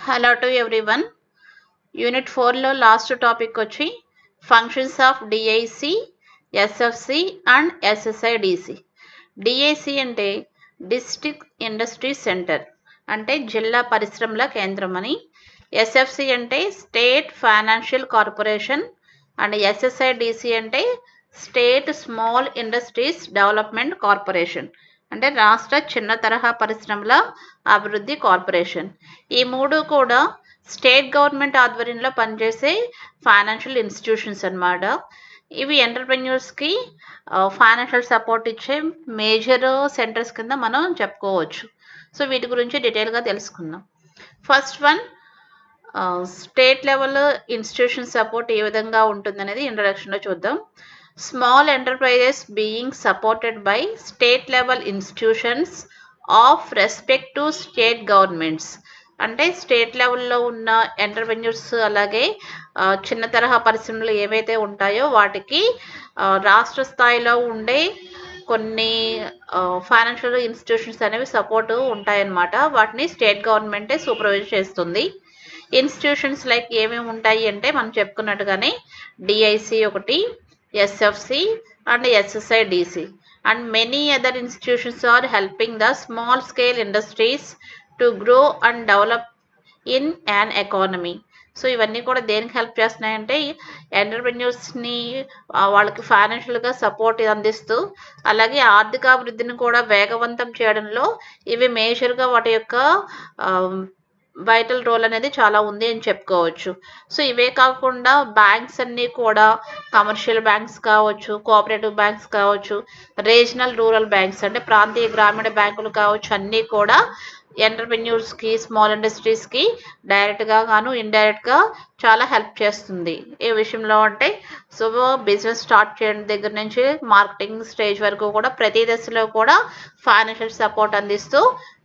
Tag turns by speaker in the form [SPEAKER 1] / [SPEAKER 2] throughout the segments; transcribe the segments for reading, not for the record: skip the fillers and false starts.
[SPEAKER 1] Hello to everyone. Unit 4లో last topic వచ్చి functions of DIC, SFC and SSIDC. DIC అంటే district industry centre, అంటే జిల్లా పరిశ్రమల కేంద్రం అని. ఎస్ఎఫ్సి అంటే state financial corporation and SSIDC అంటే state small industries development corporation, అంటే రాష్ట్ర చిన్న తరహా పరిశ్రమల అభివృద్ధి కార్పొరేషన్. ఈ మూడు కూడా స్టేట్ గవర్నమెంట్ ఆధ్వర్యంలో పనిచేసే ఫైనాన్షియల్ ఇన్స్టిట్యూషన్స్ అన్నమాట. ఇవి ఎంటర్ప్రెన్యూర్స్కి ఫైనాన్షియల్ సపోర్ట్ ఇచ్చే మేజర్ సెంటర్స్ కింద మనం చెప్పుకోవచ్చు. సో వీటి గురించి డీటెయిల్గా తెలుసుకుందాం. First one, state level institution support ఏ విధంగా ఉంటుందనేది ఇంట్రడక్షన్లో చూద్దాం. Small enterprises being supported by state level institutions of respect to state governments, అంటే స్టేట్ లెవెల్లో ఉన్న ఎంటర్ప్రెన్యూర్స్ అలాగే చిన్న తరహా పరిశ్రమలు ఏవైతే ఉంటాయో వాటికి రాష్ట్ర స్థాయిలో ఉండే కొన్ని ఫైనాన్షియల్ ఇన్స్టిట్యూషన్స్ అనేవి సపోర్ట్ ఉంటాయన్నమాట. వాటిని స్టేట్ గవర్నమెంటే సూపర్వైజ్ చేస్తుంది. ఇన్స్టిట్యూషన్స్ లైక్ ఏమేమి ఉంటాయి అంటే మనం చెప్పుకున్నట్టుగానే డిఐసి ఒకటి, SFC and SSIDC and many other institutions are helping the small scale industries to grow and develop in an economy. So ఇవన్నీ కూడా దేనికి హెల్ప్ చేస్తున్నాయంటే ఎంటర్ప్రెన్యూర్స్ని వాళ్ళకి ఫైనాన్షియల్గా సపోర్ట్ అందిస్తూ అలాగే ఆర్థికాభివృద్ధిని కూడా వేగవంతం చేయడంలో ఇవి మేజర్గా వాటి యొక్క వైటల్ రోల్ అనేది చాలా ఉంది అని చెప్పుకోవచ్చు. సో ఇవే కాకుండా బ్యాంక్స్ అన్నీ కూడా కమర్షియల్ బ్యాంక్స్ కావచ్చు, కోఆపరేటివ్ బ్యాంక్స్ కావచ్చు, రీజనల్ రూరల్ బ్యాంక్స్ అంటే ప్రాంతీయ గ్రామీణ బ్యాంకులు కావచ్చు, అన్నీ కూడా ఎంటర్ప్రెన్యూర్స్కి స్మాల్ ఇండస్ట్రీస్కి డైరెక్ట్గా గాను ఇండైరెక్ట్గా చాలా హెల్ప్ చేస్తుంది. ఏ విషయంలో అంటే సో బిజినెస్ స్టార్ట్ చేయడం దగ్గర నుంచి మార్కెటింగ్ స్టేజ్ వరకు కూడా ప్రతి దశలో కూడా ఫైనాన్షియల్ సపోర్ట్ అందిస్తూ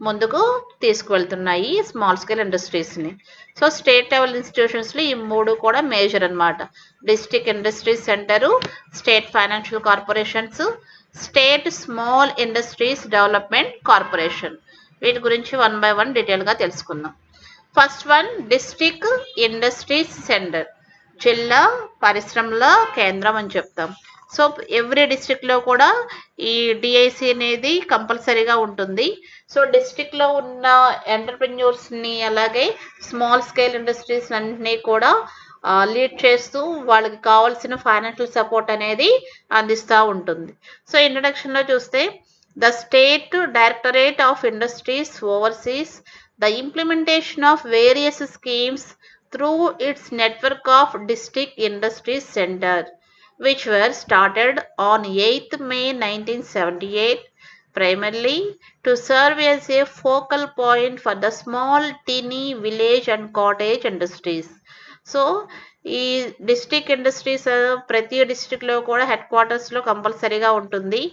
[SPEAKER 1] ముందుకు తీసుకువెళ్తున్నాయి స్మాల్ స్కేల్ ఇండస్ట్రీస్ని. సో స్టేట్ లెవెల్ ఇన్స్టిట్యూషన్స్లో ఈ మూడు కూడా మేజర్ అన్నమాట. District industry centre, state financial corporations, state small industries development corporation. వీటి గురించి వన్ బై వన్ డీటెయిల్గా తెలుసుకుందాం. First one, district industries centre, జిల్లా పరిశ్రమల కేంద్రం అని చెప్తాం. సో ఎవ్రీ డిస్ట్రిక్ట్లో కూడా ఈ డిఐసి అనేది కంపల్సరీగా ఉంటుంది. సో డిస్ట్రిక్ట్లో ఉన్న ఎంటర్ప్రెన్యూర్స్ని అలాగే స్మాల్ స్కేల్ ఇండస్ట్రీస్ అన్నింటినీ కూడా లీడ్ చేస్తూ వాళ్ళకి కావాల్సిన ఫైనాన్షియల్ సపోర్ట్ అనేది అందిస్తూ ఉంటుంది. సో ఇంట్రడక్షన్లో చూస్తే the State Directorate of Industries oversees the implementation of various schemes through its network of district industries center, which were started on 8th May 1978, primarily to serve as a focal point for the small, teeny, village and cottage industries. So ఈ district industries ప్రతి డిస్ట్రిక్ట్లో కూడా head క్వార్టర్స్లో కంపల్సరీగా ఉంటుంది.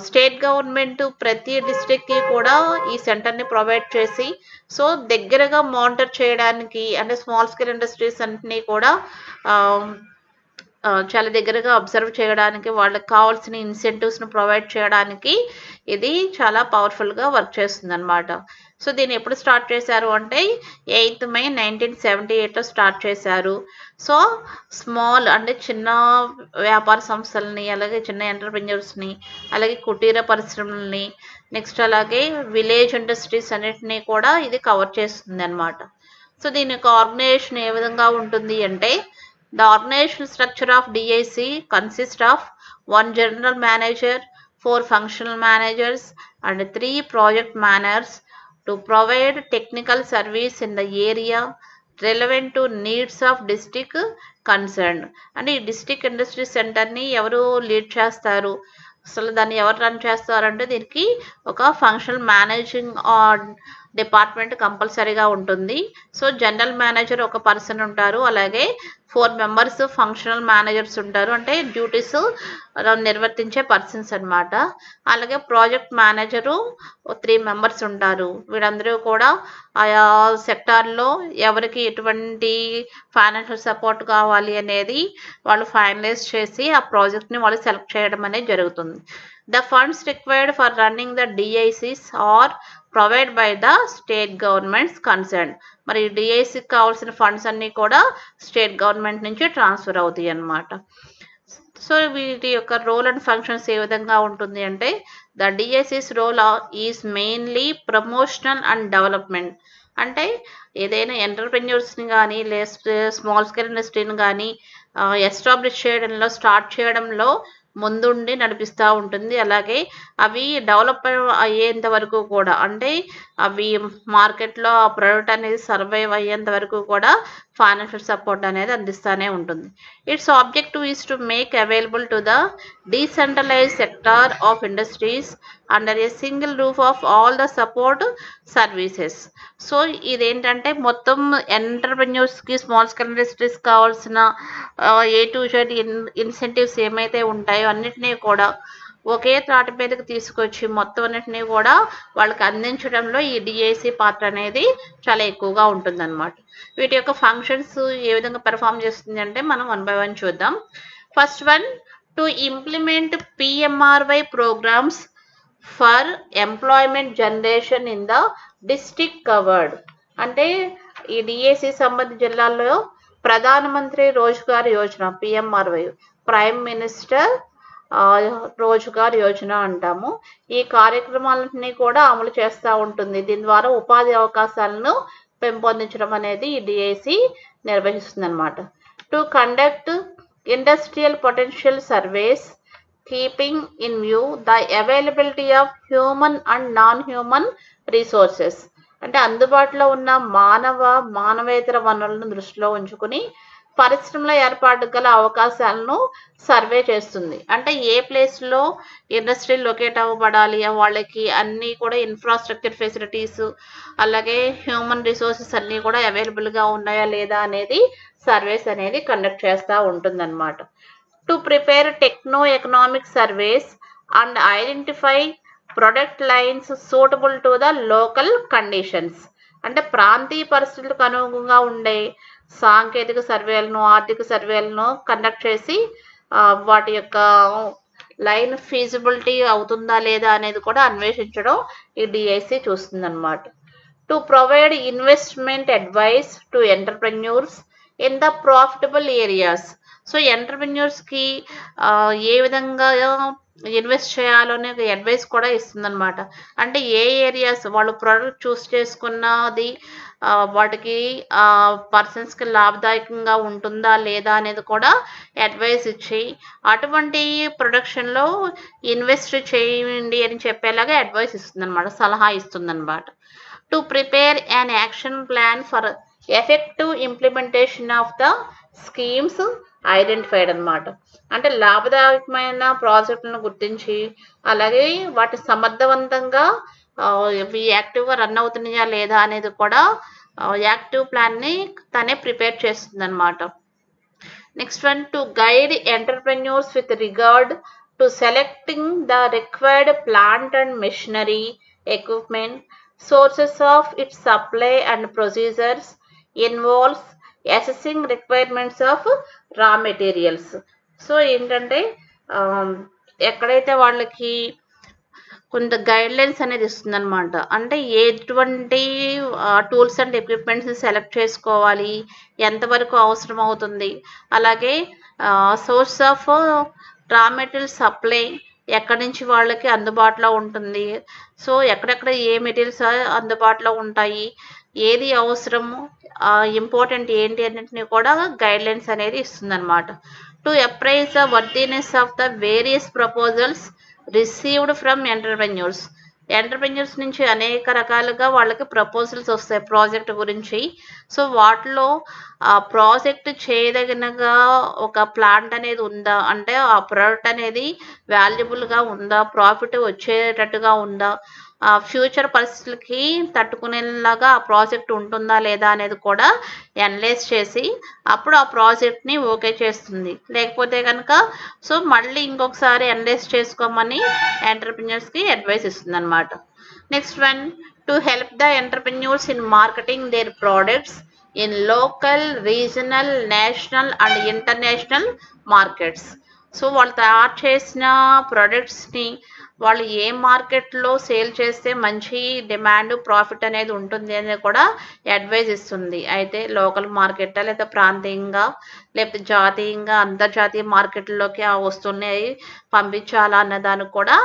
[SPEAKER 1] State government ప్రతి డిస్ట్రిక్ట్కి కూడా ఈ సెంటర్ని ప్రొవైడ్ చేసి సో దగ్గరగా మానిటర్ చేయడానికి అంటే స్మాల్ స్కేల్ ఇండస్ట్రీస్ అన్నింటినీ కూడా చాలా దగ్గరగా అబ్జర్వ్ చేయడానికి వాళ్ళకి కావాల్సిన ఇన్సెంటివ్స్ని ప్రొవైడ్ చేయడానికి ఇది చాలా పవర్ఫుల్గా వర్క్ చేస్తుంది అనమాట. సో దీన్ని ఎప్పుడు స్టార్ట్ చేశారు అంటే 8th May 1978లో స్టార్ట్ చేశారు. సో స్మాల్ అంటే చిన్న వ్యాపార సంస్థలని అలాగే చిన్న ఎంటర్ప్రెన్యూర్స్ని అలాగే కుటీర పరిశ్రమలని నెక్స్ట్ అలాగే విలేజ్ ఇండస్ట్రీస్ అన్నిటినీ కూడా ఇది కవర్ చేస్తుంది అనమాట. సో దీని యొక్క ఆర్గనైజేషన్ ఏ విధంగా ఉంటుంది అంటే the organizational structure of DIC consists of 1 general manager, 4 functional managers and 3 project managers to provide technical service in the area relevant to needs of district concerned. And ఈ district industry సెంటర్ని ఎవరు lead చేస్తారు, అసలు దాన్ని ఎవరు run చేస్తారంటే దీనికి ఒక ఫంక్షనల్ మేనేజింగ్ డిపార్ట్మెంట్ కంపల్సరీగా ఉంటుంది. సో జనరల్ మేనేజర్ ఒక పర్సన్ ఉంటారు, అలాగే 4 members ఫంక్షనల్ మేనేజర్స్ ఉంటారు, అంటే డ్యూటీస్ నిర్వర్తించే పర్సన్స్ అనమాట. అలాగే ప్రాజెక్ట్ మేనేజరు 3 members ఉంటారు. వీళ్ళందరూ కూడా ఆయా సెక్టార్లో ఎవరికి ఎటువంటి ఫైనాన్షియల్ సపోర్ట్ కావాలి అనేది వాళ్ళు ఫైనలైజ్ చేసి ఆ ప్రాజెక్ట్ని వాళ్ళు సెలెక్ట్ చేయడం అనేది జరుగుతుంది. The funds required for running the DICs are provide by the state governments concern. మరి డిఐసికి కావాల్సిన ఫండ్స్ అన్నీ కూడా స్టేట్ గవర్నమెంట్ నుంచి ట్రాన్స్ఫర్ అవుతాయి అన్నమాట. సో వీటి యొక్క రోల్ అండ్ ఫంక్షన్స్ ఏ విధంగా ఉంటుంది అంటే the DSCs role is mainly promotional and development. అంటే ఏదైనా ఎంటర్ప్రెన్యూర్స్ని కానీ లేదా స్మాల్ స్కేల్ ఇండస్ట్రీని కానీ ఎస్టాబ్లిష్ చేయడంలో స్టార్ట్ చేయడంలో ముందుండి నడిపిస్తూ ఉంటుంది. అలాగే అవి డెవలప్ అయ్యేంత వరకు కూడా, అంటే అవి మార్కెట్లో ఆ ప్రోడక్ట్ అనేది సర్వైవ్ అయ్యేంత వరకు కూడా ఫైనాన్షియల్ సపోర్ట్ అనేది అందిస్తూనే ఉంటుంది. It's objective is to make available to the decentralise sector of industries under a single roof of all the support services. So ఇదేంటంటే మొత్తం ఎంటర్ప్రెన్యూర్స్కి స్మాల్ స్కేల్ ఇండస్ట్రీస్ కావాల్సిన ఏ టు జెడ్ ఇన్సెంటివ్స్ ఏమైతే ఉంటాయో అన్నిటినీ కూడా ఒకే త్రాటి మీదకి తీసుకొచ్చి మొత్తం అన్నిటినీ కూడా వాళ్ళకి అందించడంలో ఈ డిఐసి పాత్ర అనేది చాలా ఎక్కువగా ఉంటుందన్నమాట. వీటి యొక్క ఫంక్షన్స్ ఏ విధంగా పెర్ఫామ్ చేస్తుంది అంటే మనం 1 by 1 చూద్దాం. First one, to implement PMRY programmes for employment generation in the district covered. అంటే ఈ డిఏసి సంబంధిత జిల్లాల్లో Pradhan Mantri Rozgar Yojana PMRY, prime minister Rozgar Yojana అంటాము. ఈ కార్యక్రమాలన్నీ కూడా అమలు చేస్తూ ఉంటుంది. దీని ద్వారా ఉపాధి అవకాశాలను పెంపొందించడం అనేది ఈ డిఐసి నిర్వహిస్తుంది అనమాట. To conduct industrial potential surveys keeping in view the availability of human and non human resources. అంటే అందుబాటులో ఉన్న మానవేతర వనరులను దృష్టిలో ఉంచుకుని పరిశ్రమల ఏర్పాటు గల అవకాశాలను సర్వే చేస్తుంది. అంటే ఏ ప్లేస్లో ఇండస్ట్రీ లొకేట్ అవ్వబడాలి, వాళ్ళకి అన్నీ కూడా ఇన్ఫ్రాస్ట్రక్చర్ ఫెసిలిటీస్ అలాగే హ్యూమన్ రిసోర్సెస్ అన్నీ కూడా అవైలబుల్గా ఉన్నాయా లేదా అనేది సర్వేస్ అనేది కండక్ట్ చేస్తూ ఉంటుందన్నమాట. To prepare techno economic surveys and identify product lines suitable to the local conditions. అంటే ప్రాంతీయ పరిస్థితులకు అనుగుణంగా ఉండే సాంకేతిక సర్వేలను ఆర్థిక సర్వేలను కండక్ట్ చేసి వాటి యొక్క లైన్ ఫీజిబిలిటీ అవుతుందా లేదా అనేది కూడా అన్వేషించడం ఈ డిఐసి చూస్తుంది అనమాట. To provide investment advice to entrepreneurs in the profitable areas. So ఎంటర్ప్రెన్యూర్స్కి ఏ విధంగా ఇన్వెస్ట్ చేయాలో అనే అడ్వైస్ కూడా ఇస్తుందన్నమాట. అంటే ఏ ఏరియాస్ వాళ్ళు ప్రోడక్ట్ చూస్ చేసుకున్నది వాటికి పర్సన్స్కి లాభదాయకంగా ఉంటుందా లేదా అనేది కూడా అడ్వైస్ ఇచ్చి అటువంటి ప్రొడక్షన్లో ఇన్వెస్ట్ చేయండి అని చెప్పేలాగా అడ్వైస్ ఇస్తుందన్నమాట, సలహా ఇస్తుందన్నమాట. To prepare an action plan for effective implementation of the schemes identified అనమాట. అంటే లాభదాయకమైన ప్రాజెక్టులను గుర్తించి అలాగే వాటి సమర్థవంతంగా యాక్టివ్గా రన్ అవుతున్నాయా లేదా అనేది కూడా యాక్టివ్ ప్లాన్ని తనే ప్రిపేర్ చేస్తుంది అనమాట. Next one, to guide entrepreneurs with regard to selecting the required plant and machinery equipment sources of its supply and procedures involves assessing requirements of raw materials. So ఏంటంటే ఎక్కడైతే వాళ్ళకి కొంత గైడ్లైన్స్ అనేది ఇస్తుంది అనమాట. అంటే ఎటువంటి టూల్స్ అండ్ ఎక్విప్మెంట్స్ని సెలెక్ట్ చేసుకోవాలి, ఎంతవరకు అవసరం అవుతుంది, అలాగే source of raw material supply ఎక్కడి నుంచి వాళ్ళకి అందుబాటులో ఉంటుంది, సో ఎక్కడెక్కడ ఏ మెటీరియల్స్ అందుబాటులో ఉంటాయి, ఏది అవసరము ఇంపార్టెంట్ ఏంటి అన్నింటినీ కూడా గైడ్లైన్స్ అనేది ఇస్తుందన్నమాట. To appraise the worthiness of the various proposals received from entrepreneurs. Entrepreneurs నుంచి అనేక రకాలుగా వాళ్ళకి ప్రపోజల్స్ వస్తాయి ప్రాజెక్ట్ గురించి. సో వాటిలో ఆ ప్రాజెక్ట్ చేయదగినగా ఒక ప్లాంట్ అనేది ఉందా, అంటే ఆ ప్రోడక్ట్ అనేది వాల్యుబుల్గా ఉందా, ప్రాఫిట్ వచ్చేటట్టుగా ఉందా, ఫ్యూచర్ పరిస్థితులకి తట్టుకునేలాగా ఆ ప్రాజెక్ట్ ఉంటుందా లేదా అనేది కూడా అనలైజ్ చేసి అప్పుడు ఆ ప్రాజెక్ట్ని ఓకే చేస్తుంది. లేకపోతే కనుక సో మళ్ళీ ఇంకొకసారి అనలైజ్ చేసుకోమని ఎంటర్ప్రెన్యూర్స్కి అడ్వైస్ ఇస్తుంది అనమాట. Next one, to help the entrepreneurs in marketing there products in local, regional, national and international markets. So వాళ్ళు తయారు చేసిన ప్రొడక్ట్స్ని వాళ్ళు ఏ మార్కెట్లో సేల్ చేస్తే మంచి డిమాండ్ ప్రాఫిట్ అనేది ఉంటుంది అనేది కూడా అడ్వైజ్ ఇస్తుంది. అయితే లోకల్ మార్కెటా లేదా ప్రాంతీయంగా లేకపోతే జాతీయంగా అంతర్జాతీయ మార్కెట్లోకి ఆ వస్తువుల్ని పంపించాలా అన్న దానికి కూడా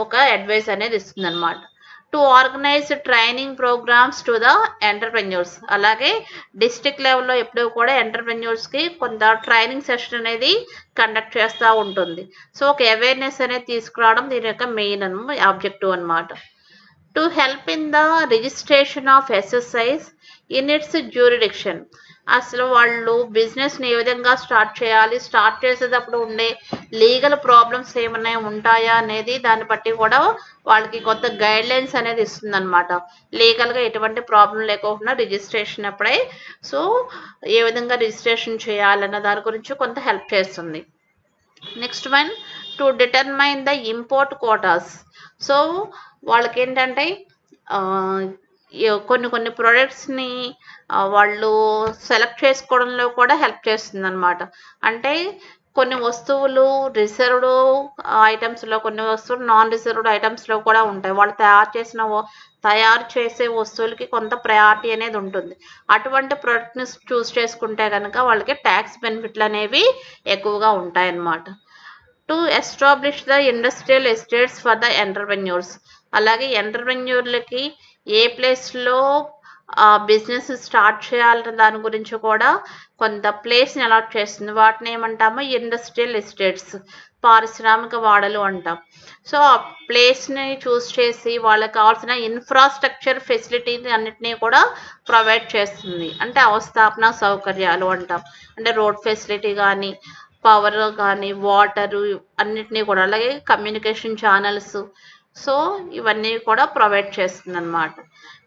[SPEAKER 1] ఒక అడ్వైస్ అనేది ఇస్తుంది అనమాట. To organise training programmes to the entrepreneurs. అలాగే డిస్ట్రిక్ట్ లెవెల్లో ఎప్పుడూ కూడా ఎంటర్ప్రెన్యూర్స్కి కొంత ట్రైనింగ్ సెషన్ అనేది కండక్ట్ చేస్తూ ఉంటుంది. సో ఒక అవేర్నెస్ అనేది తీసుకురావడం దీని యొక్క మెయిన్ ఆబ్జెక్టివ్ అనమాట. To help in the registration of SSIs in its jurisdiction. అసలు వాళ్ళు బిజినెస్ని ఏ విధంగా స్టార్ట్ చేయాలి, స్టార్ట్ చేసేటప్పుడు ఉండే లీగల్ ప్రాబ్లమ్స్ ఏమైనా ఉంటాయా అనేది దాన్ని బట్టి కూడా వాళ్ళకి కొత్త గైడ్ లైన్స్ అనేది ఇస్తుంది అనమాట. లీగల్గా ఎటువంటి ప్రాబ్లం లేకుండా రిజిస్ట్రేషన్ అప్పుడే సో ఏ విధంగా రిజిస్ట్రేషన్ చేయాలన్న దాని గురించి కొంత హెల్ప్ చేస్తుంది. Next one, to determine the import Kotas. So వాళ్ళకి ఏంటంటే కొన్ని ప్రొడక్ట్స్ని వాళ్ళు సెలెక్ట్ చేసుకోవడంలో కూడా హెల్ప్ చేస్తుంది అనమాట. అంటే కొన్ని వస్తువులు రిజర్వ్డ్ ఐటమ్స్లో, కొన్ని వస్తువులు నాన్ రిజర్వ్డ్ ఐటమ్స్లో కూడా ఉంటాయి. వాళ్ళు తయారు చేసే వస్తువులకి కొంత ప్రయారిటీ అనేది ఉంటుంది. అటువంటి ప్రోడక్ట్ని చూస్ చేసుకుంటే కనుక వాళ్ళకి ట్యాక్స్ బెనిఫిట్లు అనేవి ఎక్కువగా ఉంటాయన్నమాట. To establish the industrial estates for the entrepreneurs. అలాగే ఎంటర్ప్రెన్యూర్లకి ఏ ప్లేస్లో బిజినెస్ స్టార్ట్ చేయాలన్న దాని గురించి కూడా కొంత ప్లేస్ని అలాట్ చేస్తుంది. వాటిని ఏమంటామో ఇండస్ట్రియల్ ఎస్టేట్స్, పారిశ్రామిక వాడలు అంటాం. సో ఆ ప్లేస్ని చూస్ చేసి వాళ్ళకి కావాల్సిన ఇన్ఫ్రాస్ట్రక్చర్ ఫెసిలిటీని అన్నిటినీ కూడా ప్రొవైడ్ చేస్తుంది. అంటే అవస్థాపన సౌకర్యాలు అంటాం. అంటే రోడ్ ఫెసిలిటీ కానీ, పవర్ కానీ, వాటరు అన్నిటినీ కూడా, అలాగే కమ్యూనికేషన్ ఛానల్స్, సో ఇవన్నీ కూడా ప్రొవైడ్ చేస్తుంది అనమాట.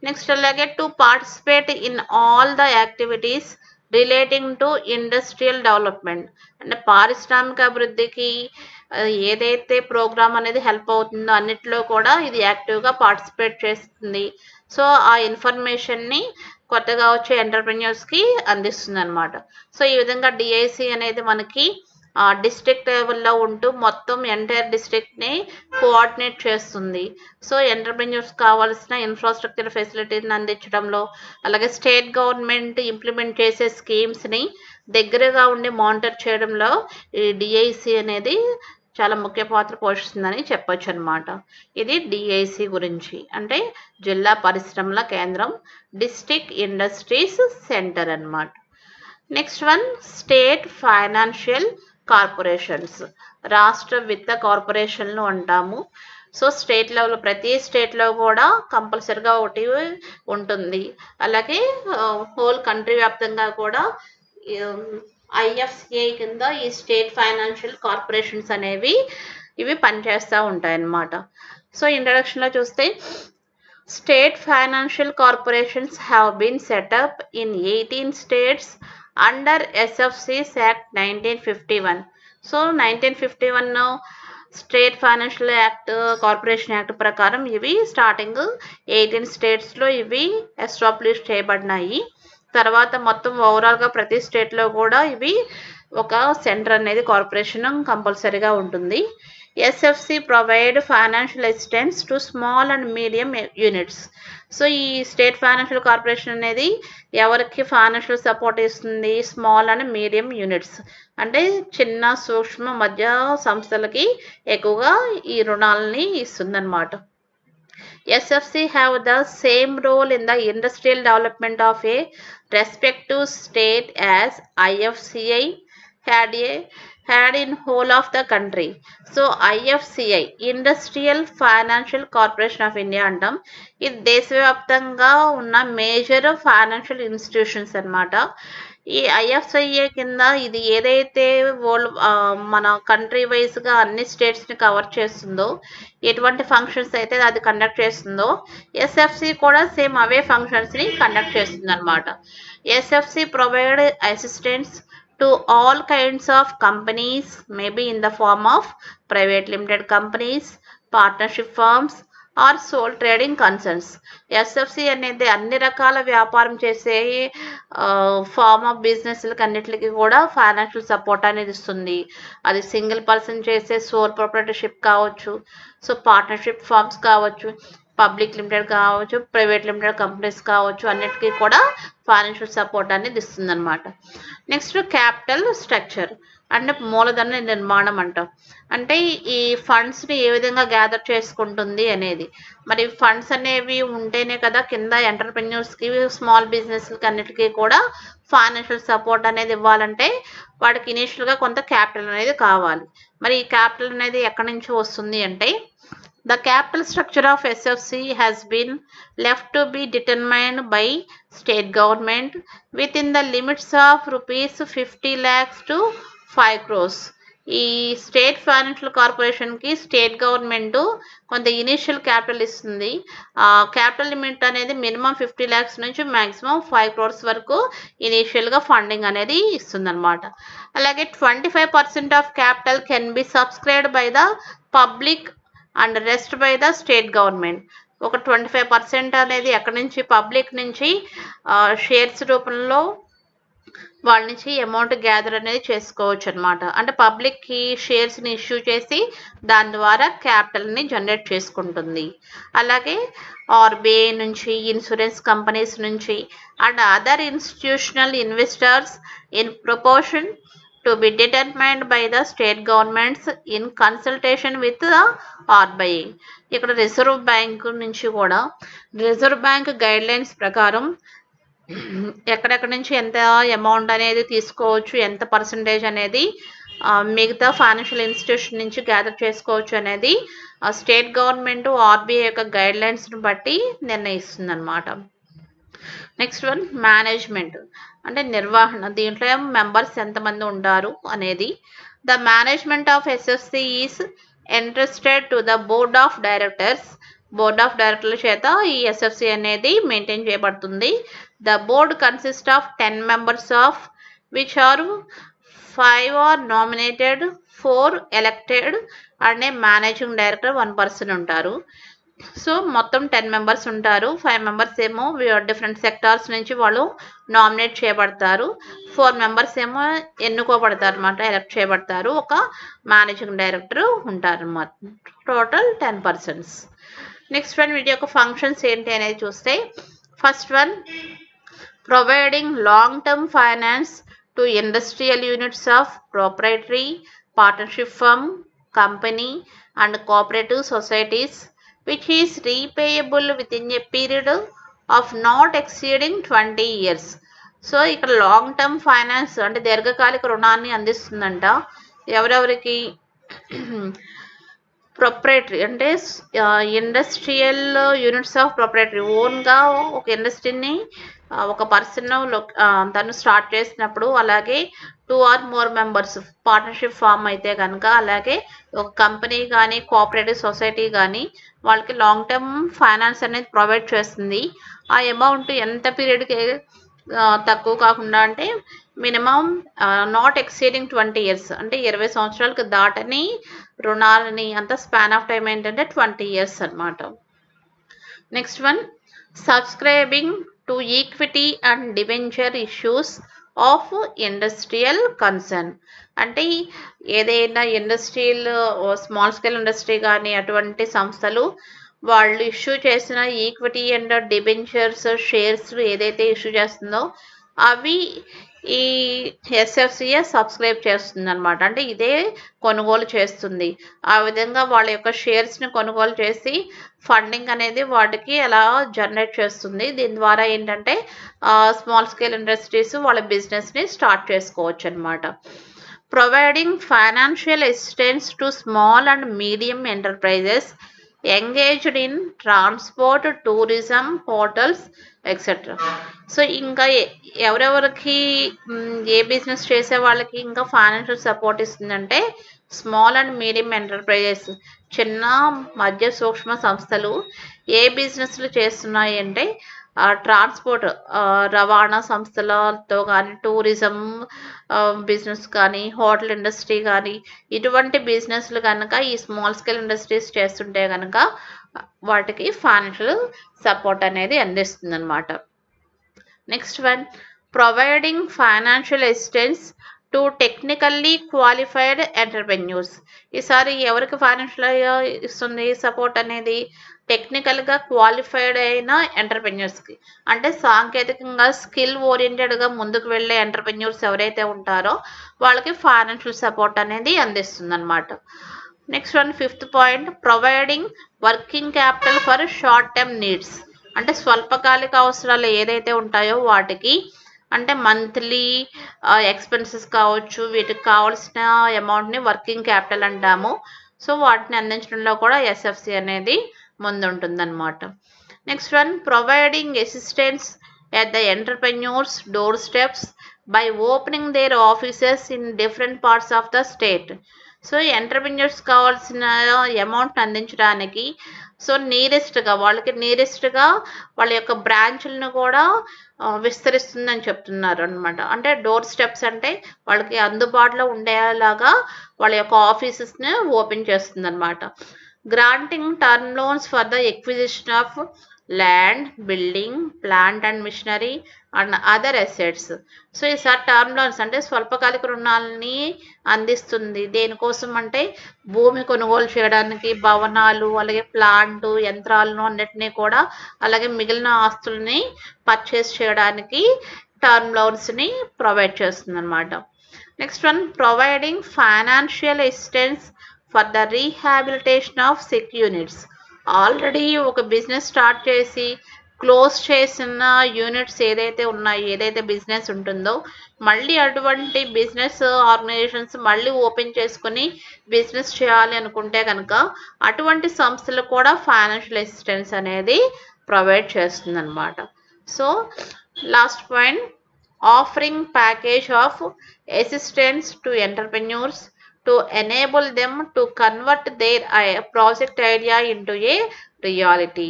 [SPEAKER 1] నెక్స్ట్ అలాగే to participate in all the activities relating to industrial development. అంటే పారిశ్రామిక అభివృద్ధికి ఏదైతే ప్రోగ్రామ్ అనేది హెల్ప్ అవుతుందో అన్నిట్లో కూడా ఇది యాక్టివ్గా పార్టిసిపేట్ చేస్తుంది. సో ఆ ఇన్ఫర్మేషన్ని కొత్తగా వచ్చే ఎంటర్ప్రెన్యూర్స్కి అందిస్తుంది అనమాట. సో ఈ విధంగా డిఐసి అనేది మనకి డిస్ట్రిక్ట్ లెవెల్లో ఉంటూ మొత్తం ఎంటైర్ డిస్ట్రిక్ట్ని కోఆర్డినేట్ చేస్తుంది. సో ఎంటర్ప్రెన్యూర్స్ కావాల్సిన ఇన్ఫ్రాస్ట్రక్చర్ ఫెసిలిటీని అందించడంలో, అలాగే స్టేట్ గవర్నమెంట్ ఇంప్లిమెంట్ చేసే స్కీమ్స్ని దగ్గరగా ఉండి మానిటర్ చేయడంలో ఈ డిఐసి అనేది చాలా ముఖ్య పాత్ర పోషిస్తుందని చెప్పొచ్చు అనమాట. ఇది డిఐసి గురించి, అంటే జిల్లా పరిశ్రమల కేంద్రం, డిస్ట్రిక్ట్ ఇండస్ట్రీస్ సెంటర్ అన్నమాట. Next one, state financial corporations. రాష్ట్ర విత్త కార్పొరేషన్లు అంటాము. సో స్టేట్ లెవెల్, ప్రతి స్టేట్లో కూడా కంపల్సరిగా ఒకటి ఉంటుంది. అలాగే హోల్ కంట్రీ వ్యాప్తంగా కూడా ఐఎఫ్సిఐ కింద ఈ స్టేట్ ఫైనాన్షియల్ కార్పొరేషన్స్ అనేవి ఇవి పనిచేస్తూ ఉంటాయన్నమాట. సో ఇంట్రడక్షన్లో చూస్తే, state financial corporations have been set up in 18 states under SFCs act 1951. So 1951 state financial act, corporation act ప్రకారం ఇవి స్టార్టింగ్ 18 స్టేట్స్లో ఇవి ఎస్టాబ్లిష్ చేయబడినాయి. తర్వాత మొత్తం ఓవరాల్గా ప్రతి స్టేట్లో కూడా ఇవి ఒక సెంటర్ అనేది కార్పొరేషన్ కంపల్సరీగా ఉంటుంది. SFC provide financial assistance to small and medium units. So ఈ స్టేట్ ఫైనాన్షియల్ కార్పొరేషన్ అనేది ఎవరికి ఫైనాన్షియల్ సపోర్ట్ ఇస్తుంది? స్మాల్ అండ్ మీడియం యూనిట్స్, అంటే చిన్న సూక్ష్మ మధ్య సంస్థలకి ఎక్కువగా ఈ రుణాలని ఇస్తుందన్నమాట. SFC have the same role in the industrial development of a respective state as IFCI had in whole of the country. So IFCI, Industrial Financial Corporation of India అంటాం. ఇది దేశవ్యాప్తంగా ఉన్న మేజర్ ఫైనాన్షియల్ ఇన్స్టిట్యూషన్స్ అన్నమాట. ఈ IFCI కింద ఇది ఏదైతే మన కంట్రీ వైజ్గా అన్ని స్టేట్స్ని కవర్ చేస్తుందో, ఎటువంటి ఫంక్షన్స్ అయితే అది కండక్ట్ చేస్తుందో, ఎస్ఎఫ్సి కూడా సేమ్ అవే ఫంక్షన్స్ని కండక్ట్ చేస్తుంది అనమాట. SFC provide assistance to all kinds of companies, maybe in the form of private limited companies, partnership firms, or sole trading concerns. SFC అనేది అన్ని రకాల వ్యాపారం చేసే ఫార్మ్ ఆఫ్ బిజినెస్లకి అన్నిటికీ కూడా ఫైనాన్షియల్ సపోర్ట్ అనేది ఇస్తుంది. అది సింగిల్ పర్సన్ చేసే సోల్ ప్రొప్రైటర్షిప్ కావచ్చు, సో పార్ట్నర్షిప్ ఫార్మ్స్ కావచ్చు, పబ్లిక్ లిమిటెడ్ కావచ్చు, ప్రైవేట్ లిమిటెడ్ కంపెనీస్ కావచ్చు, అన్నిటికీ కూడా ఫైనాన్షియల్ సపోర్ట్ అనేది ఇస్తుంది అనమాట. నెక్స్ట్ క్యాపిటల్ స్ట్రక్చర్ అంటే మూలధన నిర్మాణం అంటాం. అంటే ఈ ఫండ్స్ని ఏ విధంగా గ్యాదర్ చేసుకుంటుంది అనేది. మరి ఫండ్స్ అనేవి ఉంటేనే కదా కింద ఎంటర్ప్రెన్యూర్స్కి, స్మాల్ బిజినెస్కి అన్నిటికీ కూడా ఫైనాన్షియల్ సపోర్ట్ అనేది ఇవ్వాలంటే వాడికి ఇనీషియల్గా కొంత క్యాపిటల్ అనేది కావాలి. మరి ఈ క్యాపిటల్ అనేది ఎక్కడి నుంచి వస్తుంది అంటే the capital structure of SFC has been left to be determined by state government within the limits of rupees 50 lakhs to 5 crores. ఈ స్టేట్ ఫైనాన్షియల్ కార్పొరేషన్కి స్టేట్ గవర్నమెంట్ కొంత ఇనీషియల్ క్యాపిటల్ ఇస్తుంది. ఆ క్యాపిటల్ లిమిట్ అనేది మినిమం 50 lakhs నుంచి maximum 5 crores వరకు ఇనీషియల్గా funding అనేది ఇస్తుంది అనమాట. అలాగే 25% of capital can be subscribed by the public and rest by the state government. ఒక 25% అనేది ఎక్కడి నుంచి పబ్లిక్ నుంచి షేర్స్ రూపంలో వాళ్ళ నుంచి అమౌంట్ గ్యాదర్ అనేది చేసుకోవచ్చు అనమాట. అంటే పబ్లిక్కి షేర్స్ని ఇష్యూ చేసి దాని ద్వారా క్యాపిటల్ని జనరేట్ చేసుకుంటుంది. అలాగే ఆర్బీఐ నుంచి, ఇన్సూరెన్స్ కంపెనీస్ నుంచి and other institutional investors in proportion to be determined by the state governments in consultation with the RBI. ఇక్కడ రిజర్వ్ బ్యాంక్ నుంచి కూడా రిజర్వ్ బ్యాంక్ గైడ్ లైన్స్ ప్రకారం ఎక్కడెక్కడి నుంచి ఎంత అమౌంట్ అనేది తీసుకోవచ్చు, ఎంత పర్సంటేజ్ అనేది మిగతా ఫైనాన్షియల్ ఇన్స్టిట్యూషన్ నుంచి గ్యాదర్ చేసుకోవచ్చు అనేది స్టేట్ గవర్నమెంట్ ఆర్బీఐ యొక్క గైడ్ లైన్స్ని బట్టి నిర్ణయిస్తుంది అనమాట. నెక్స్ట్ వన్ మేనేజ్మెంట్ అంటే నిర్వహణ. దీంట్లో మెంబర్స్ ఎంతమంది ఉంటారు అనేది. The management of SFC is entrusted to the board of directors. Board of డైరెక్టర్ల చేత ఈ ఎస్ఎఫ్సి అనేది మెయింటైన్ చేయబడుతుంది. The board consist of 10 members of which are 5 are nominated, 4 elected and a managing director 1 person ఉంటారు. So మొత్తం 10 members ఉంటారు. 5 members ఏమో different sectors నుంచి వాళ్ళు నామినేట్ చేయబడతారు. 4 members ఏమో ఎన్నుకోబడతారు అనమాట, ఎలక్ట్ చేయబడతారు. ఒక మేనేజింగ్ డైరెక్టర్ ఉంటారు అనమాట. Total 10 persons. నెక్స్ట్ వన్ వీటి యొక్క ఫంక్షన్స్ ఏంటి అనేది చూస్తే, first one providing long term finance to industrial units of proprietary, partnership firm, company and cooperative societies which is repayable within a period of not exceeding 20 years. So ఇక్కడ long term finance అంటే దీర్ఘకాలిక రుణాన్ని అందిస్తుందంట. ఎవరెవరికి? Proprietary అంటే industrial units of proprietary, ఓన్గా ఒక ఇండస్ట్రీని ఒక పర్సన్ తను స్టార్ట్ చేసినప్పుడు, అలాగే 2 or more members partnership firm అయితే కనుక, అలాగే ఒక కంపెనీ కానీ కోఆపరేటివ్ సొసైటీ కానీ వాళ్ళకి లాంగ్ టర్మ్ ఫైనాన్స్ అనేది ప్రొవైడ్ చేస్తుంది. ఆ అమౌంట్ ఎంత పీరియడ్కి తక్కువ కాకుండా అంటే మినిమం నాట్ ఎక్సీడింగ్ 20 years అంటే 20 సంవత్సరాలకు దాటని రుణాలని, అంత స్పాన్ ఆఫ్ టైం ఏంటంటే 20 years అనమాట. Next one subscribing to equity and debenture issues of industrial concern. అంటే ఏదైనా ఇండస్ట్రియల్ స్మాల్ స్కేల్ ఇండస్ట్రీ కానీ అటువంటి సంస్థలు వాళ్ళు ఇష్యూ చేసిన ఈక్విటీ అండ్ డిబెంచర్స్ షేర్స్ ఏదైతే ఇష్యూ చేస్తుందో అవి ఈ ఎస్ఎఫ్సిఏ సబ్స్క్రైబ్ చేస్తుంది అనమాట. అంటే ఇదే కొనుగోలు చేస్తుంది. ఆ విధంగా వాళ్ళ యొక్క షేర్స్ని కొనుగోలు చేసి ఫండింగ్ అనేది వాటికి అలా జనరేట్ చేస్తుంది. దీని ద్వారా ఏంటంటే స్మాల్ స్కేల్ ఇండస్ట్రీస్ వాళ్ళ బిజినెస్ని స్టార్ట్ చేసుకోవచ్చు అనమాట. Providing financial assistance to small and medium enterprises engaged in transport, tourism, hotels etcetera. So ఇంకా ఎవరెవరికి ఏ బిజినెస్ చేసే వాళ్ళకి ఇంకా ఫైనాన్షియల్ సపోర్ట్ ఇస్తుందంటే స్మాల్ అండ్ మీడియం ఎంటర్ప్రైజెస్, చిన్న మధ్య సూక్ష్మ సంస్థలు ఏ బిజినెస్లు చేస్తున్నాయి అంటే ట్రాన్స్పోర్ట్ రవాణా సంస్థలతో కానీ, టూరిజం బిజినెస్ కానీ, హోటల్ ఇండస్ట్రీ కానీ ఇటువంటి బిజినెస్లు కనుక ఈ స్మాల్ స్కేల్ ఇండస్ట్రీస్ చేస్తుంటే కనుక వాటికి ఫైనాన్షియల్ సపోర్ట్ అనేది అందిస్తుంది అనమాట. Next one, providing financial assistance to technically qualified entrepreneurs. ఈసారి ఎవరికి ఫైనాన్షియల్ ఇస్తుంది సపోర్ట్ అనేది? టెక్నికల్గా క్వాలిఫైడ్ అయిన ఎంటర్ప్రెన్యూర్స్కి, అంటే సాంకేతికంగా స్కిల్ ఓరియంటెడ్గా ముందుకు వెళ్ళే ఎంటర్ప్రెన్యూర్స్ ఎవరైతే ఉంటారో వాళ్ళకి ఫైనాన్షియల్ సపోర్ట్ అనేది అందిస్తుంది అనమాట. Next one, fifth point, providing working capital for short term needs. అంటే స్వల్పకాలిక అవసరాలు ఏదైతే ఉంటాయో వాటికి, అంటే మంత్లీ ఎక్స్పెన్సెస్ కావచ్చు, వీటికి కావాల్సిన అమౌంట్ని వర్కింగ్ క్యాపిటల్ అంటాము. సో వాటిని అందించడంలో కూడా ఎస్ఎఫ్సి అనేది ముందుంటుందన్నమాట. Next one, providing assistance at the entrepreneurs door steps by opening their offices in different parts of the state. So entrepreneurs కావాల్సిన అమౌంట్ అందించడానికి సో నీరెస్ట్గా వాళ్ళ యొక్క బ్రాంచ్లను కూడా విస్తరిస్తుందని చెప్తున్నారు అనమాట. అంటే డోర్ స్టెప్స్ అంటే వాళ్ళకి అందుబాటులో ఉండేలాగా వాళ్ళ యొక్క ఆఫీసెస్ని ఓపెన్ చేస్తుంది అనమాట. Granting term loans for the acquisition of land, building, plant and machinery and other assets. So ఈసారి టర్మ్ లోన్స్ అంటే స్వల్పకాలిక రుణాలని అందిస్తుంది. దేనికోసం అంటే భూమి కొనుగోలు చేయడానికి, భవనాలు, అలాగే ప్లాంట్, యంత్రాలను అన్నిటినీ కూడా, అలాగే మిగిలిన ఆస్తుల్ని పర్చేస్ చేయడానికి టర్మ్ లోన్స్ని ప్రొవైడ్ చేస్తుంది అనమాట. Next one, providing financial assistance for the rehabilitation of sick units. Already ఒక బిజినెస్ స్టార్ట్ చేసి క్లోజ్ చేసిన యూనిట్స్ ఏదైతే బిజినెస్ ఉంటుందో మళ్ళీ అటువంటి బిజినెస్ ఆర్గనైజేషన్స్ మళ్ళీ ఓపెన్ చేసుకుని బిజినెస్ చేయాలి అనుకుంటే కనుక అటువంటి సంస్థలు కూడా ఫైనాన్షియల్ అసిస్టెన్స్ అనేది ప్రొవైడ్ చేస్తుంది అనమాట. So last point, offering package of assistance to entrepreneurs to enable them to convert their project idea into a reality.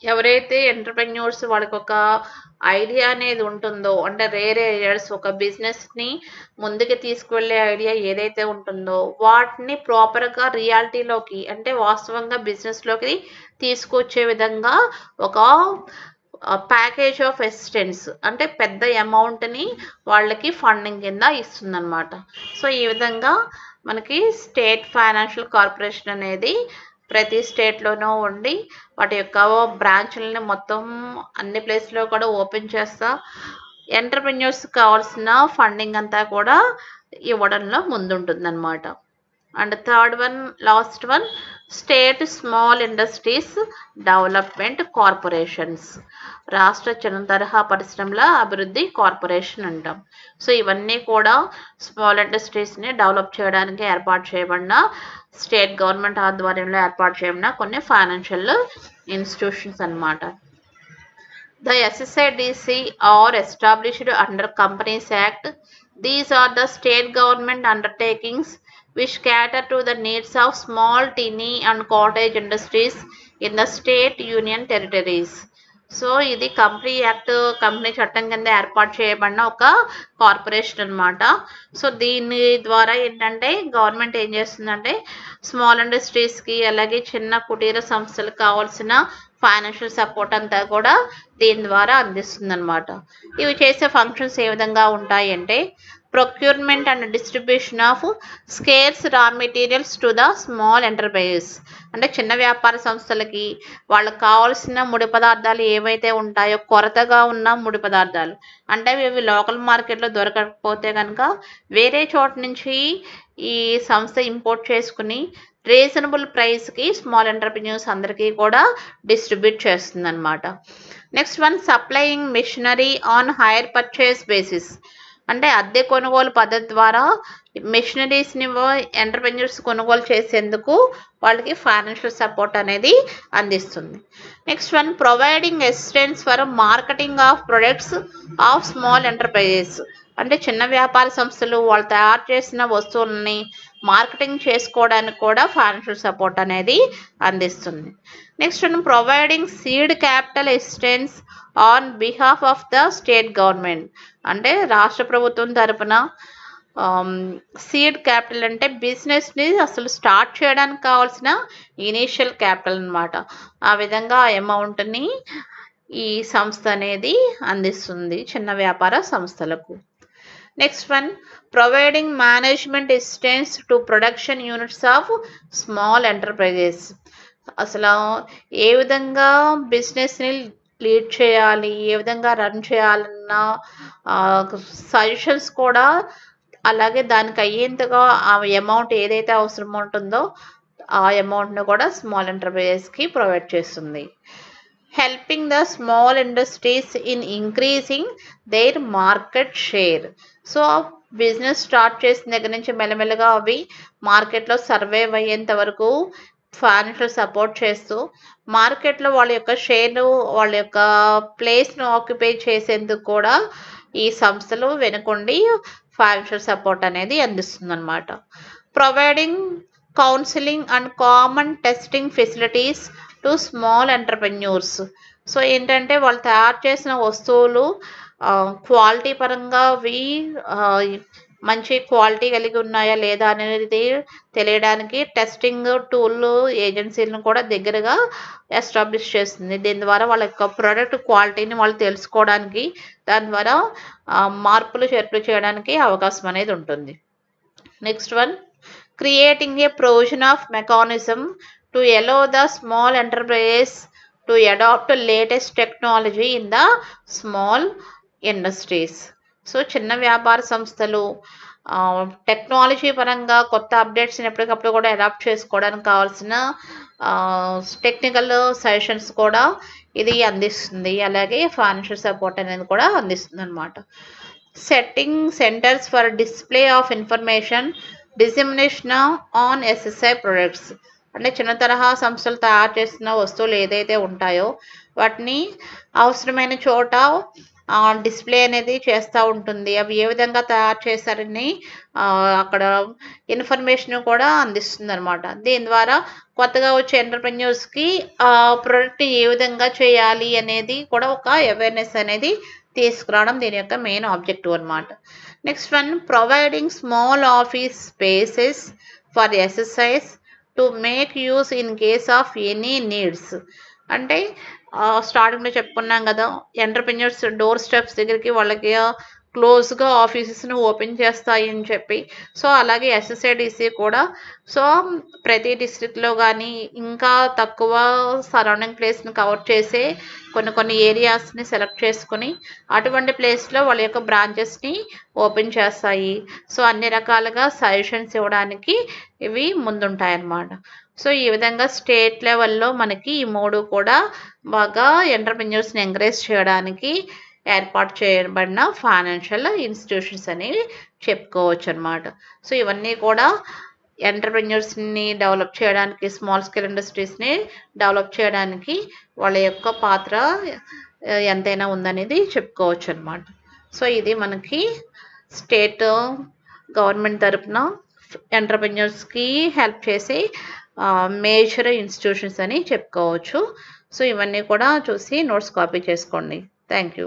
[SPEAKER 1] ఎవరైతే ఎంటర్ప్రెన్యూర్స్ వాళ్ళకి ఒక ఐడియా అనేది ఉంటుందో, అంటే రేర్ ఏరియాస్ ఒక బిజినెస్ని ముందుకు తీసుకువెళ్ళే ఐడియా ఏదైతే ఉంటుందో వాటిని ప్రాపర్గా రియాలిటీలోకి, అంటే వాస్తవంగా బిజినెస్లోకి తీసుకొచ్చే విధంగా ఒక ప్యాకేజ్ ఆఫ్ అసిస్టెన్స్, అంటే పెద్ద అమౌంట్ని వాళ్ళకి ఫండింగ్ కింద ఇస్తుందన్నమాట. సో ఈ విధంగా మనకి స్టేట్ ఫైనాన్షియల్ కార్పొరేషన్ అనేది ప్రతి స్టేట్లోనూ ఉండి వాటి యొక్క బ్రాంచ్లని మొత్తం అన్ని ప్లేస్లో కూడా ఓపెన్ చేస్తా ఎంటర్ప్రెన్యూర్స్ కావాల్సిన ఫండింగ్ అంతా కూడా ఇవ్వడంలో ముందుంటుందన్నమాట. And third one, last one, state small industries development corporations. రాష్ట్ర చిన్న తరహా పరిశ్రమల అభివృద్ధి కార్పొరేషన్ అంటాం. సో ఇవన్నీ కూడా స్మాల్ ఇండస్ట్రీస్ని డెవలప్ చేయడానికి ఏర్పాటు చేయబడిన, స్టేట్ గవర్నమెంట్ ఆధ్వర్యంలో ఏర్పాటు చేయబడిన కొన్ని ఫైనాన్షియల్ ఇన్స్టిట్యూషన్స్ అన్నమాట. The SSIDC are established under Companies Act. These are the state government undertakings which cater to the needs of small, teeny and cottage industries in the state union territories. So ఇది company చట్టం కింద ఏర్పాటు చేయబడిన ఒక corporation అనమాట. So దీని ద్వారా ఏంటంటే గవర్నమెంట్ ఏం చేస్తుందంటే స్మాల్ ఇండస్ట్రీస్కి అలాగే చిన్న కుటీర సంస్థలకు కావాల్సిన ఫైనాన్షియల్ సపోర్ట్ అంతా కూడా దీని ద్వారా అందిస్తుంది అనమాట. ఇవి చేసే ఫంక్షన్స్ ఏ విధంగా ఉంటాయి అంటే procurement and distribution of scares రా materials to the small enterprises. అంటే చిన్న వ్యాపార సంస్థలకి వాళ్ళకి కావాల్సిన ముడి పదార్థాలు ఏవైతే ఉంటాయో, కొరతగా ఉన్న ముడి పదార్థాలు, అంటే ఇవి లోకల్ మార్కెట్లో దొరకకపోతే కనుక వేరే చోట నుంచి ఈ సంస్థ ఇంపోర్ట్ చేసుకుని రీజనబుల్ ప్రైస్కి స్మాల్ ఎంటర్ప్రెన్యూర్స్ అందరికీ కూడా డిస్ట్రిబ్యూట్ చేస్తుంది అనమాట. Next one, supplying machinery on hire purchase basis. అంటే అద్దె కొనుగోలు పద్ధతి ద్వారా మిషనరీస్ని ఎంటర్ప్రెన్యూర్స్ కొనుగోలు చేసేందుకు వాళ్ళకి ఫైనాన్షియల్ సపోర్ట్ అనేది అందిస్తుంది. Next one, providing assistance for marketing of products of small enterprises. అంటే చిన్న వ్యాపార సంస్థలు వాళ్ళు తయారు చేసిన వస్తువులని మార్కెటింగ్ చేసుకోవడానికి కూడా ఫైనాన్షియల్ సపోర్ట్ అనేది అందిస్తుంది. Next one, providing seed capital assistance on behalf of the state government. అంటే రాష్ట్ర ప్రభుత్వం తరపున సీడ్ క్యాపిటల్ అంటే బిజినెస్ని అసలు స్టార్ట్ చేయడానికి కావాల్సిన ఇనీషియల్ క్యాపిటల్ అన్నమాట. ఆ విధంగా ఆ అమౌంట్ని ఈ సంస్థ అనేది అందిస్తుంది చిన్న వ్యాపార సంస్థలకు. Next one, providing management assistance to production units of small enterprises. అసలు ఏ విధంగా బిజినెస్ని లీడ్ చేయాలి, ఏ విధంగా రన్ చేయాలన్న సజెషన్స్ కూడా, అలాగే దానికి అయ్యేంతగా ఆ అమౌంట్ ఏదైతే అవసరం ఉంటుందో ఆ అమౌంట్ను కూడా స్మాల్ ఎంటర్ప్రైజెస్కి ప్రొవైడ్ చేస్తుంది. Helping the small industries in increasing their market share. So business start చేసిన దగ్గర నుంచి మెల్లమెల్లగా అవి మార్కెట్లో సర్వైవ్ అయ్యేంత వరకు ఫైనాన్షియల్ సపోర్ట్ చేస్తూ మార్కెట్లో వాళ్ళ యొక్క షేర్ను, వాళ్ళ యొక్క ప్లేస్ను ఆక్యుపై చేసేందుకు కూడా ఈ సంస్థలు వెనుకొండి ఫైనాన్షియల్ సపోర్ట్ అనేది అందిస్తుందన్నమాట. Providing counselling and common testing facilities to small entrepreneurs. So ఏంటంటే వాళ్ళు తయారు చేసిన వస్తువులు క్వాలిటీ పరంగా అవి మంచి క్వాలిటీ కలిగి ఉన్నాయా లేదా అనేది తెలియడానికి టెస్టింగ్ టూల్ ఏజెన్సీలను కూడా దగ్గరగా ఎస్టాబ్లిష్ చేస్తుంది. దీని ద్వారా వాళ్ళ యొక్క ప్రోడక్ట్ క్వాలిటీని వాళ్ళు తెలుసుకోవడానికి, దాని ద్వారా మార్పులు చేర్పులు చేయడానికి అవకాశం అనేది ఉంటుంది. Next one, creating a provision of mechanism to allow the small enterprises to adapt latest technology in the small industries. So చిన్న వ్యాపార సంస్థలు టెక్నాలజీ పరంగా కొత్త అప్డేట్స్ని ఎప్పటికప్పుడు కూడా అడాప్ట్ చేసుకోవడానికి కావాల్సిన టెక్నికల్ సజెషన్స్ కూడా ఇది అందిస్తుంది. అలాగే ఫైనాన్షియల్ సపోర్ట్ అనేది కూడా అందిస్తుంది అనమాట. Setting centres for display of information dissemination on SSI products. అంటే చిన్న తరహా సంస్థలు తయారు చేస్తున్న వస్తువులు ఏదైతే ఉంటాయో వాటిని అవసరమైన చోట డిస్ప్లే అనేది చేస్తూ ఉంటుంది. అవి ఏ విధంగా తయారు చేశారని అక్కడ ఇన్ఫర్మేషన్ కూడా అందిస్తుంది అనమాట. దీని ద్వారా కొత్తగా వచ్చే ఎంటర్ప్రెన్యూర్స్కి ప్రొడక్ట్ ఏ విధంగా చేయాలి అనేది కూడా ఒక అవేర్నెస్ అనేది తీసుకురావడం దీని యొక్క మెయిన్ ఆబ్జెక్టివ్ అనమాట. Next one, providing small office spaces for SSIs to make use in case of any needs. అంటే స్టార్టింగ్లో చెప్పుకున్నాం కదా, ఎంటర్ప్రెన్యూర్స్ డోర్ స్టెప్స్ దగ్గరికి వాళ్ళకి క్లోజ్గా ఆఫీసెస్ను ఓపెన్ చేస్తాయి అని చెప్పి. సో అలాగే ఎస్ఎస్ఐడిసి కూడా సో ప్రతి డిస్ట్రిక్ట్లో కానీ ఇంకా తక్కువ సరౌండింగ్ ప్లేస్ని కవర్ చేసే కొన్ని ఏరియాస్ని సెలెక్ట్ చేసుకుని అటువంటి ప్లేస్లో వాళ్ళ యొక్క బ్రాంచెస్ని ఓపెన్ చేస్తాయి. సో అన్ని రకాలుగా సజెషన్స్ ఇవ్వడానికి ఇవి ముందుంటాయన్నమాట. సో ఈ విధంగా స్టేట్ లెవెల్లో మనకి ఈ మూడు కూడా బాగా ఎంటర్ప్రెన్యూర్స్ని ఎంకరేజ్ చేయడానికి ఏర్పాటు చేయబడిన ఫైనాన్షియల్ ఇన్స్టిట్యూషన్స్ అనేవి చెప్పుకోవచ్చు అనమాట. సో ఇవన్నీ కూడా ఎంటర్ప్రెన్యూర్స్ని డెవలప్ చేయడానికి, స్మాల్ స్కేల్ ఇండస్ట్రీస్ని డెవలప్ చేయడానికి వాళ్ళ యొక్క పాత్ర ఎంతైనా ఉందనేది చెప్పుకోవచ్చు అనమాట. సో ఇది మనకి స్టేట్ గవర్నమెంట్ తరఫున ఎంటర్ప్రెన్యూర్స్కి హెల్ప్ చేసే మేజర్ ఇన్స్టిట్యూషన్స్ అని చెప్పుకోవచ్చు. సో ఇవన్నీ కూడా చూసి నోట్స్ కాపీ చేసుకోండి. Thank you.